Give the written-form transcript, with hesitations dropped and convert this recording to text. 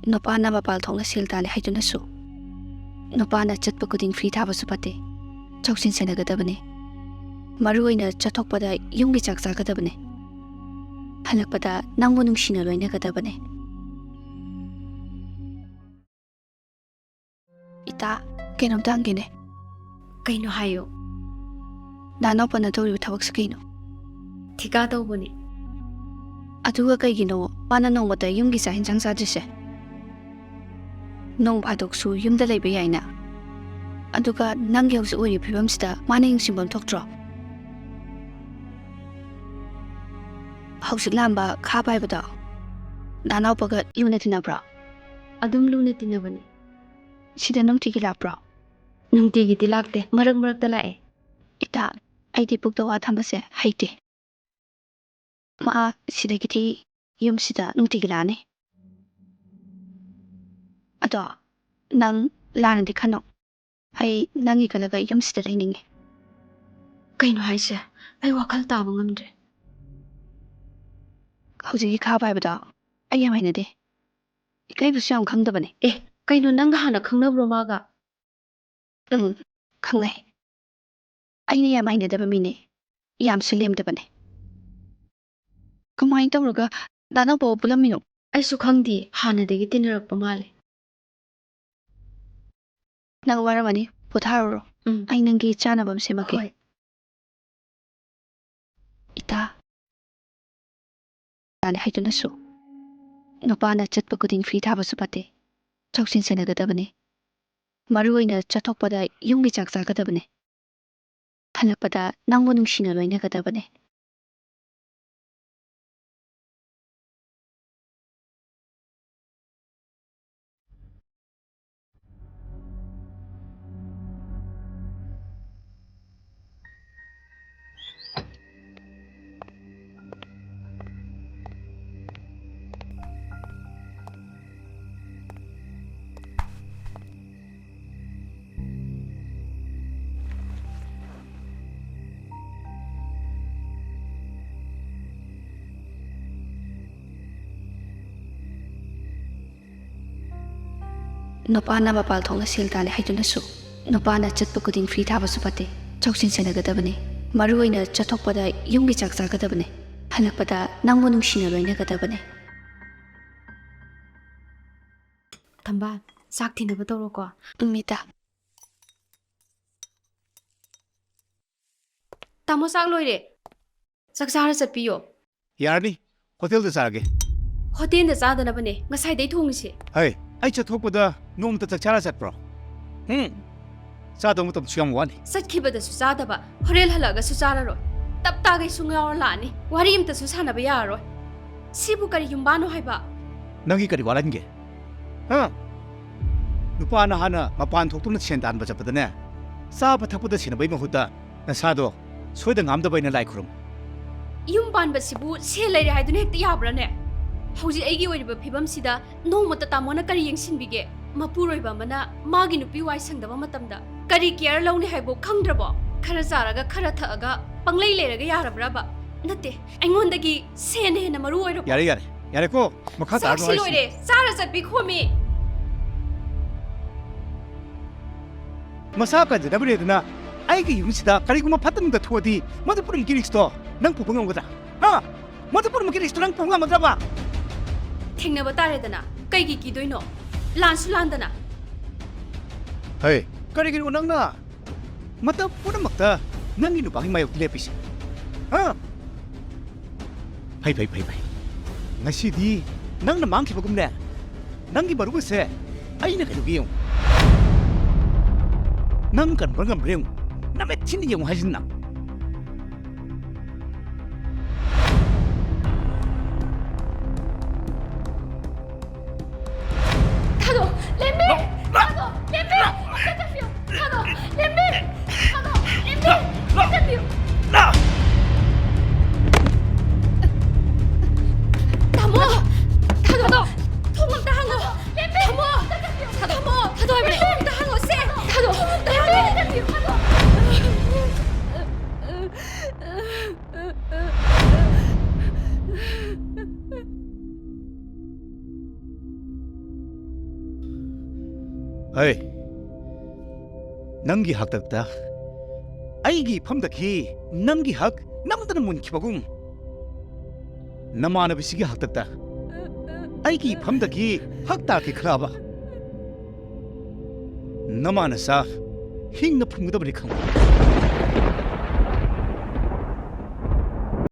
ꯅꯨꯄꯥꯅ ꯃꯄꯥꯜ ꯊꯣꯛꯅ ꯁꯦꯜ ꯇꯥꯜꯂꯦ ꯍꯥꯏꯗꯨꯅꯁꯨ ꯅꯨꯄꯥꯅ ꯆꯠꯄ ꯈꯨꯗꯤꯡ ꯐ꯭ꯔꯤ ꯊꯥꯕꯁꯨ ꯐꯠꯇꯦ ꯆꯧꯁꯤꯟ ꯁꯦꯟꯅꯒꯗꯕꯅꯤ ꯃꯔꯨꯑꯣꯏꯅ ꯆꯠꯊꯣꯛꯄꯗ ꯌꯨꯝꯒꯤ ꯆꯥꯛ ꯆꯥꯒꯗꯕꯅꯤ ꯍꯜꯂꯛꯄꯗ ꯅꯪꯕꯨ ꯅꯨꯡꯁꯤꯅ ꯂꯣꯏꯅꯒꯗꯕꯅꯤ ꯏꯇꯥ ꯀꯩꯅꯣꯝꯇ ꯍꯪꯒꯦꯅꯦ ꯀꯩꯅꯣ ꯍꯥꯏꯌꯣ ꯅꯅꯥꯎꯄꯥꯅ ꯇꯧꯔꯤꯕ ꯊꯕꯛꯁꯦ ꯀꯩꯅꯣ ꯊꯤꯀꯥ ꯇꯧꯕꯅꯤ ꯑꯗꯨꯒ ꯀꯩꯒꯤꯅꯣ ꯃꯥꯅ ꯅꯣꯡꯃꯇ ꯌꯨꯝꯒꯤ ꯆꯥꯛ ꯏꯟꯁꯥꯡ ꯆꯥꯗ꯭ꯔꯤꯁꯦ ꯅꯣꯡ ꯐꯥꯗꯣꯛꯁꯨ ꯌꯨꯝꯗ ꯂꯩꯕ ꯌꯥꯏꯅ ꯑꯗꯨꯒ ꯅꯪꯒꯤ ꯍꯧꯖꯤꯛ ꯑꯣꯏꯔꯤꯕ ꯐꯤꯕꯝꯁꯤꯗ ꯃꯥꯅ ꯌꯦꯡꯁꯤꯟꯐꯝ ꯊꯣꯛꯇ꯭ꯔꯣ ꯍꯧꯖꯤꯛ ꯂꯥꯟꯕ ꯈꯥ ꯄꯥꯏꯕꯗꯣ ꯅꯅꯥꯎꯄꯥꯒ ꯂꯨꯅ ꯇꯤꯟꯅꯕ꯭ꯔꯣ ꯑꯗꯨꯝ ꯂꯨꯅ ꯇꯤꯟꯅꯕꯅꯤ ꯁꯤꯗ ꯅꯨꯡꯇꯤꯒꯤ ꯂꯥꯛꯄ꯭ꯔꯣ ꯅꯨꯡꯇꯤꯒꯤꯗꯤ ꯂꯥꯛꯇꯦ ꯃꯔꯛ ꯃꯔꯛꯇ ꯂꯥꯛꯑꯦ ꯏꯇꯥ ꯑꯩꯗꯤ ꯄꯨꯛꯇ ꯋꯥ ꯊꯝꯕꯁꯦ ꯍꯩꯇꯦ ꯃꯥ ꯁꯤꯗꯒꯤꯗꯤ ꯌꯨꯝꯁꯤꯗ ꯅꯨꯡꯇꯤꯒꯤ ꯂꯥꯛꯑꯅꯤ ꯑꯗꯣ ꯅꯪ ꯂꯥꯟꯅꯗꯤ ꯈꯟꯅꯣ ꯑꯩ ꯅꯪꯒꯤ ꯈꯜꯂꯒ ꯌꯨꯝꯁꯤꯗ ꯂꯩꯅꯤꯡꯉꯦ ꯀꯩꯅꯣ ꯍꯥꯏꯁꯦ ꯑꯩ ꯋꯥꯈꯜ ꯇꯥꯕ ꯉꯝꯗ꯭ꯔꯦ ꯍꯧꯖꯤꯛꯀꯤ ꯈꯥ ꯄꯥꯏꯕꯗꯣ ꯑꯩ ꯌꯥꯝ ꯍꯩꯅꯗꯦ ꯏꯀꯥꯏꯕꯁꯨ ꯌꯥꯝ ꯈꯪꯗꯕꯅꯦ ꯑꯦ ꯀꯩꯅꯣ ꯅꯪꯒ ꯍꯥꯟꯅ ꯈꯪꯅꯕ꯭ꯔꯣ ꯃꯥꯒ ꯈꯪꯅꯩ ꯑꯩꯅ ꯌꯥꯝ ꯍꯩꯅꯗꯕ ꯃꯤꯅꯦ ꯌꯥꯝꯁꯨ ꯂꯦꯝꯗꯕꯅꯦ ꯀꯃꯥꯏꯅ ꯇꯧꯔꯒ ꯅꯅꯥꯎꯄꯥ ꯄꯨꯜꯂꯝꯃꯤꯅꯣ ꯑꯩꯁꯨ ꯈꯪꯗꯦ ꯍꯥꯟꯅꯗꯒꯤ ꯇꯤꯟꯅꯔꯛꯄ ꯃꯥꯜꯂꯦ ꯅꯪ ꯋꯥꯔꯝꯃꯅꯤ ꯄꯣꯊꯥꯔꯨꯔꯣ ꯑꯩ ꯅꯪꯒꯤ ꯆꯥꯅꯕ ꯑꯃ ꯁꯦꯝꯃꯛꯀꯦ ꯍꯣꯏ ꯏꯇꯥ ꯍꯥꯏꯗꯨꯅꯁꯨ ꯅꯨꯄꯥꯅ ꯆꯠꯄ ꯈꯨꯗꯤꯡ ꯐ꯭ꯔꯤ ꯊꯥꯕꯁꯨ ꯐꯠꯇꯦ ꯆꯧꯁꯤꯟ ꯁꯦꯟꯅꯒꯗꯕꯅꯤ ꯃꯔꯨꯑꯣꯏꯅ ꯆꯠꯊꯣꯛꯄꯗ ꯌꯨꯝꯒꯤ ꯆꯥꯛ ꯆꯥꯒꯗꯕꯅꯤ ꯍꯜꯂꯛꯄꯗ ꯅꯪꯕꯨ ꯅꯨꯡꯁꯤꯅ ꯂꯣꯏꯅꯒꯗꯕꯅꯤ ꯅꯨꯄꯥꯅ ꯃꯄꯥꯜ ꯊꯣꯛꯅ ꯁꯦꯜ ꯇꯥꯜꯂꯦ ꯍꯥꯏꯗꯨꯅꯁꯨ ꯅꯨꯄꯥꯅ ꯆꯠꯄ ꯈꯨꯗꯤꯡ ꯐ꯭ꯔꯤ ꯊꯥꯕꯁꯨ ꯐꯠꯇꯦ ꯆꯧꯁꯤꯟ ꯁꯦꯟꯅꯒꯗꯕꯅꯤ ꯃꯔꯨꯑꯣꯏꯅ ꯆꯠꯊꯣꯛꯄꯗ ꯌꯨꯝꯒꯤ ꯆꯥꯛ ꯆꯥꯒꯗꯕꯅꯤ ꯍꯜꯂꯛꯄꯗ ꯅꯪꯕꯨ ꯅꯨꯡꯁꯤꯅ ꯂꯣꯏꯅꯒꯗꯕꯅꯤ ꯊꯝꯕꯥꯜ ꯆꯥꯛ ꯊꯤꯅꯕ ꯇꯧꯔꯣꯀꯣ ꯃꯤꯇꯥ ꯇꯥꯃꯣ ꯆꯥꯛ ꯂꯣꯏꯔꯦ ꯆꯥꯛ ꯆꯥꯔ ꯆꯠꯄꯤꯌꯣ ꯌꯥꯔꯅꯤ ꯍꯣꯇꯦꯜꯗ ꯆꯥꯔꯒꯦ ꯍꯣꯇꯦꯜꯗ ꯆꯥꯗꯅꯕꯅꯦ ꯉꯁꯥꯏꯗꯩ ꯊꯣꯡꯉꯤꯁꯦ ꯍꯩ ꯑꯩ ꯆꯠꯊꯣꯛꯄꯗ ꯅꯣꯡꯃꯇ ꯆꯥꯛ ꯆꯥꯔ ꯆꯠꯄ꯭ꯔꯣ ꯆꯥꯗꯧ ꯃꯇꯝꯁꯨ ꯌꯥꯝ ꯋꯥꯠꯂꯤ ꯆꯠꯈꯤꯕꯗꯁꯨ ꯆꯥꯗꯕ ꯍꯣꯔꯦꯟ ꯍꯜꯂꯛꯑꯒꯁꯨ ꯆꯥꯔꯔꯣꯏ ꯇꯞ ꯇꯥꯒꯩꯁꯨ ꯉꯥꯎꯔ ꯂꯥꯛꯑꯅꯤ ꯋꯥꯔꯤ ꯑꯝꯇꯁꯨ ꯁꯥꯟꯅꯕ ꯌꯥꯔꯔꯣꯏ ꯁꯤꯕꯨ ꯀꯔꯤ ꯌꯨꯝꯕꯥꯅꯣ ꯍꯥꯏꯕ ꯅꯪꯒꯤ ꯀꯔꯤ ꯋꯥꯠꯍꯟꯒꯦ ꯅꯨꯄꯥꯅ ꯍꯥꯟꯅ ꯃꯄꯥꯟ ꯊꯣꯛꯇꯨꯅ ꯁꯦꯟ ꯇꯥꯟꯕ ꯆꯠꯄꯗꯅꯦ ꯆꯥꯕ ꯊꯛꯄꯗ ꯁꯦꯟꯅꯕꯩ ꯃꯍꯨꯠꯇ ꯅꯁꯥꯗꯣ ꯁꯣꯏꯗ ꯉꯥꯝꯗꯕꯩꯅ ꯂꯥꯏ ꯈꯨꯔꯨꯝ ꯌꯨꯝ ꯄꯥꯟꯕꯁꯤꯕꯨ ꯁꯦꯜ ꯂꯩꯔꯦ ꯍꯥꯏꯗꯨꯅ ꯍꯦꯛꯇ ꯌꯥꯕ꯭ꯔꯥꯅꯦ ꯍꯧꯖꯤꯛ ꯑꯩꯒꯤ ꯑꯣꯏꯔꯤꯕ ꯐꯤꯕꯝꯁꯤꯗ ꯅꯣꯡꯃꯇ ꯇꯥꯃꯣꯅ ꯀꯔꯤ ꯌꯦꯡꯁꯤꯟꯕꯤꯒꯦ ꯃꯄꯨꯔꯣꯏꯕ ꯑꯃꯅ ꯃꯥꯒꯤ ꯅꯨꯄꯤ ꯋꯥꯏ ꯁꯪꯗꯕ ꯃꯇꯝꯗ ꯀꯔꯤ ꯀꯦꯌꯔ ꯂꯧꯅꯤ ꯍꯥꯏꯕꯣ ꯈꯪꯗ꯭ꯔꯕꯣ ꯈꯔ ꯆꯥꯔꯒ ꯈꯔ ꯊꯛꯑꯒ ꯄꯪꯂꯩ ꯂꯩꯔꯒ ꯌꯥꯔꯕ꯭ꯔꯕ ꯅꯠꯇꯦ ꯑꯩꯉꯣꯟꯗꯒꯤ ꯁꯦꯟ ꯍꯦꯟꯅ ꯃꯔꯨ ꯑꯣꯏꯔꯕꯣ ꯌꯥꯔꯦ ꯌꯥꯔꯦ ꯌꯥꯔꯦꯀꯣ ꯃꯈꯥ ꯇꯥꯔꯅꯨ ꯆꯥꯛꯁꯤ ꯂꯣꯏꯔꯦ ꯆꯥꯔ ꯆꯠꯄꯤ ꯈꯣꯝꯃꯤ ꯃꯁꯥ ꯀꯟꯖꯅꯕꯅꯦꯗꯅ ꯑꯩꯒꯤ ꯌꯨꯝꯁꯤꯗ ꯀꯔꯤꯒꯨꯝꯕ ꯐꯠꯇꯅꯨꯡꯗ ꯊꯣꯛꯑꯗꯤ ꯃꯗꯨ ꯄꯨꯝꯅꯃꯛꯀꯤ ꯔꯤꯛꯁꯇꯣ ꯅꯪ ꯄꯨꯕ ꯉꯝꯒꯗ꯭ꯔꯥ ꯃꯗꯨ ꯄꯨꯝꯅꯃꯛꯀꯤ ꯔꯤꯛꯁꯇꯣ ꯅꯪ ꯄꯨꯕ ꯉꯝꯒꯗ꯭ꯔꯕ ꯊꯦꯡꯅꯕ ꯇꯥꯔꯦꯗꯅ ꯀꯩꯒꯤ ꯀꯤꯗꯣꯏꯅꯣ ꯂꯥꯟꯁꯨ ꯂꯥꯟꯗꯅ ꯍꯩ ꯀꯔꯤꯒꯤꯅꯣ ꯅꯪꯅ ꯃꯇꯝ ꯄꯨꯝꯅꯃꯛꯇ ꯅꯪꯒꯤ ꯅꯨꯄꯥꯒꯤ ꯃꯥꯌꯣꯛꯇ ꯂꯦꯞꯄꯤꯁꯦ ꯐꯩ ꯐꯩ ꯐꯩ ꯐꯩ ꯉꯁꯤꯗꯤ ꯅꯪꯅ ꯃꯥꯡꯈꯤꯕꯒꯨꯝꯅꯦ ꯅꯪꯒꯤ ꯃꯔꯨꯞ ꯑꯁꯦ ꯑꯩꯅ ꯀꯩꯗꯧꯒꯦ ꯌꯦꯡꯉꯨ ꯅꯪ ꯀꯟꯕ ꯉꯝꯕ꯭ꯔꯥ ꯌꯦꯡꯉꯨ ꯅꯃꯤꯠ ꯊꯤꯅ ꯌꯦꯡꯉꯨ ꯍꯥꯏꯁꯤꯅ 타도 렘미! 타도 렘미! 어떡하세요? 타도 렘미! 타도 렘미! 어떡하세요? 타모! 타도 통은 따한 거 렘미! 타모! 타모! 타도 할머니 통은 따한 거 쎄! 타도 렘미! 타도 ꯑꯩ ꯅꯪꯒꯤ ꯍꯛꯇꯛꯇ ꯑꯩꯒꯤ ꯏꯐꯝꯗꯒꯤ ꯅꯪꯒꯤ ꯍꯛ ꯅꯝꯗꯅ ꯃꯨꯟꯈꯤꯕꯒꯨꯝ ꯅꯃꯥꯟꯅꯕꯤꯁꯤꯒꯤ ꯍꯛꯇꯛꯇ ꯑꯩꯒꯤ ꯏꯐꯝꯗꯒꯤ ꯍꯛ ꯇꯥꯈꯤꯈ꯭ꯔꯕ ꯅꯃꯥꯅꯆꯥ ꯍꯤꯡꯅ ꯐꯨꯝꯒꯗꯕꯅꯤ ꯈꯪꯕ